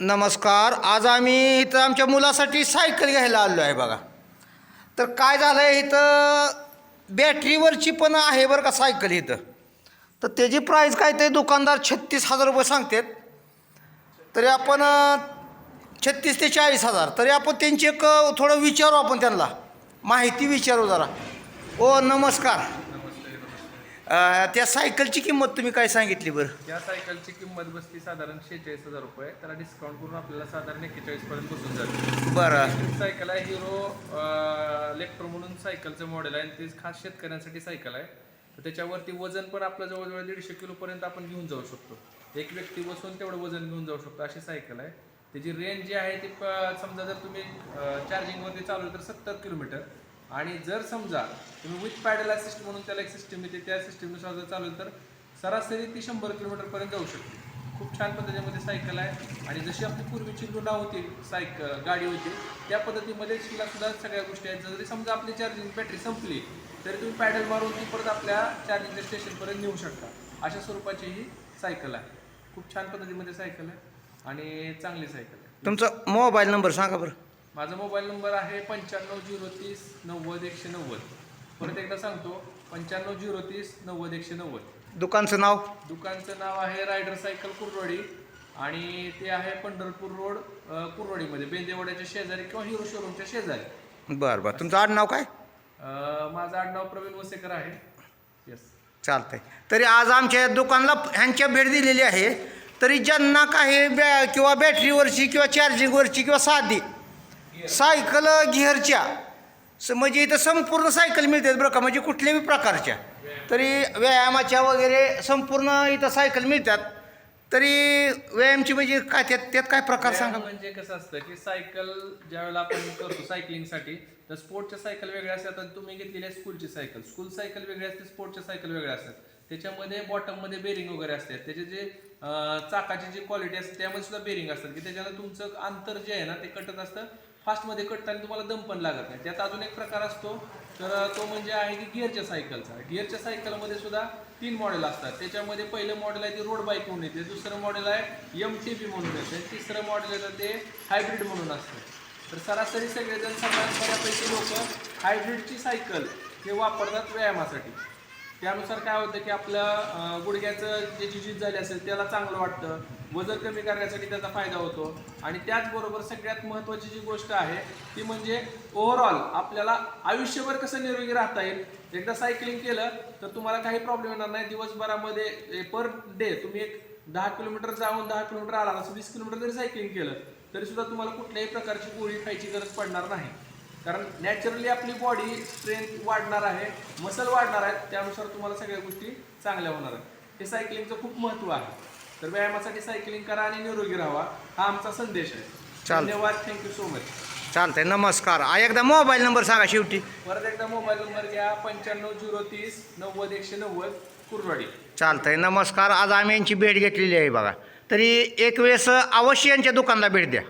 नमस्कार. आज आम्ही इथं आमच्या मुलासाठी सायकल घ्यायला आलो आहे बघा. तर काय झालं आहे, इथं बॅटरीवरची पण आहे बरं का सायकल इथं. तर त्याची प्राईस काय ते दुकानदार 36,000 रुपये सांगतात. तरी आपण 36 ते 40,000. तरी आपण त्यांची एक थोडं विचारू, आपण त्यांना माहिती विचारू जरा. ओ नमस्कार. त्या सायकलची किंमत तुम्ही काय सांगितली बरं? या सायकलची किंमत बसती साधारण 46,000 रुपये. त्याला डिस्काउंट करून आपल्याला साधारण 41 पर्यंत बसून जाते. बरं. सायकल आहे हिरो इलेक्ट्रो म्हणून सायकलचं मॉडेल आहे आणि ते खास शेतकऱ्यांसाठी सायकल आहे. तर त्याच्यावरती वजन पण आपलं जवळजवळ 150 किलो पर्यंत आपण घेऊन जाऊ शकतो. एक व्यक्ती बसून तेवढं वजन घेऊन जाऊ शकतो अशी सायकल आहे. त्याची रेंज जी आहे ती समजा जर तुम्ही चार्जिंगवरती चालवलं तर 70 किलोमीटर. आणि जर समजा तुम्ही विथ पॅडल असिस्ट म्हणून त्याला एक सिस्टीम येते, त्या सिस्टीमनुसार जर चालवलं तर सरासरी ती 100 किलोमीटरपर्यंत जाऊ शकते. खूप छान पद्धतीमध्ये सायकल आहे. आणि जशी आपली पूर्वीची लुना होती गाडी होती त्या पद्धतीमध्ये सुद्धा सगळ्या गोष्टी आहेत. जरी समजा आपली चार्जिंग बॅटरी संपली तरी तुम्ही पॅडल मारून ती परत आपल्या चार्जिंगच्या स्टेशनपर्यंत नेऊ शकता. अशा स्वरूपाची ही सायकल आहे. खूप छान पद्धतीमध्ये सायकल आहे आणि चांगली सायकल आहे. तुमचा मोबाईल नंबर सांगा बरं. माझा मोबाईल नंबर आहे 95 030 90 190. परत एकदा सांगतो 95 030 90 190. दुकानचं नाव? दुकानचं नाव आहे रायडर सायकल कुर्डवाडी आणि ते आहे पंढरपूर रोड कुर्डवाडीमध्ये, बेंदेवाड्याच्या शेजारी किंवा हिरो शोरूमच्या शेजारी. बरं बरं. तुमचं आडनाव काय? माझं आडनाव प्रवीण वसेकर आहे. येस, चालतंय. तरी आज आमच्या दुकानला ह्यांच्या भेट दिलेली आहे. तरी ज्यांना काही किंवा बॅटरीवरची किंवा चार्जिंगवरची किंवा साधी सायकल गिअरच्या म्हणजे इथं संपूर्ण सायकल मिळतात बरं का, म्हणजे कुठल्याही प्रकारच्या. तरी व्यायामाच्या वगैरे संपूर्ण इथं सायकल मिळतात. तरी व्यायामची म्हणजे काय त्यात काय प्रकार सांगा. म्हणजे कसं असतं की सायकल ज्यावेळेला आपण करतो सायकलिंगसाठी तर स्पोर्टच्या सायकल वेगळ्या असतात. तुम्ही घेतलेली आहे स्कूल सायकल वेगळी असते, स्पोर्टच्या सायकल वेगळ्या असतात. त्याच्यामध्ये बॉटममध्ये बेरिंग वगैरे असतात. त्याचे जे चाकाची जी क्वालिटी असते त्यामध्ये सुद्धा बेरिंग असतात की त्याच्यानं तुमचं अंतर जे आहे ना ते कटत असतं. फास्टमध्ये कटताना तुम्हाला दम पण लागत नाही. त्यात अजून एक प्रकार असतो तर तो म्हणजे आहे की गिअरच्या सायकलचा. गिअरच्या सायकलमध्ये सुद्धा 3 मॉडेल असतात. त्याच्यामध्ये पहिलं मॉडेल आहे ते रोड बाईक म्हणून येते, दुसरं मॉडेल आहे MTB म्हणून येते, तिसरं मॉडेल येतं ते हायब्रिड म्हणून असतं. तर सरासरी सगळेजण सगळ्यात बऱ्यापैकी लोक हायब्रिडची सायकल हे वापरतात व्यायामासाठी. त्यानुसार काय होतं की आपल्या गुडघ्याचं जे झिज झाले असेल त्याला चांगलं वाटतं, वजन कमी करण्यासाठी त्याचा फायदा होतो. आणि त्याचबरोबर सगळ्यात महत्त्वाची जी गोष्ट आहे ती म्हणजे ओव्हरऑल आपल्याला आयुष्यभर कसं निरोगी राहता येईल. एकदा सायकलिंग केलं तर तुम्हाला काही प्रॉब्लेम येणार नाही. दिवसभरामध्ये पर डे तुम्ही एक 10 किलोमीटर जाऊन 10 किलोमीटर आला, असं 20 किलोमीटर जरी सायकलिंग केलं तरी सुद्धा तुम्हाला कुठल्याही प्रकारची गोळी खायची गरज पडणार नाही. कारण नॅचरली आपली बॉडी स्ट्रेंथ वाढणार आहे, मसल वाढणार आहेत, त्यानुसार तुम्हाला सगळ्या गोष्टी चांगल्या होणार आहेत. हे सायकलिंगचं खूप महत्त्व आहे. तर व्यायामासाठी सायकलिंग करा आणि निरोगी राहावा हा आमचा संदेश आहे. धन्यवाद. Thank you so much. चालतंय. नमस्कार. एकदा मोबाईल नंबर सांगा शेवटी. परत एकदा मोबाईल नंबर घ्या 95 030 90 190 कुर्डवाडी. चालतंय. नमस्कार. आज आम्ही यांची भेट घेतलेली आहे बघा. तरी एक वेळेस अवश्य यांच्या दुकानला भेट द्या.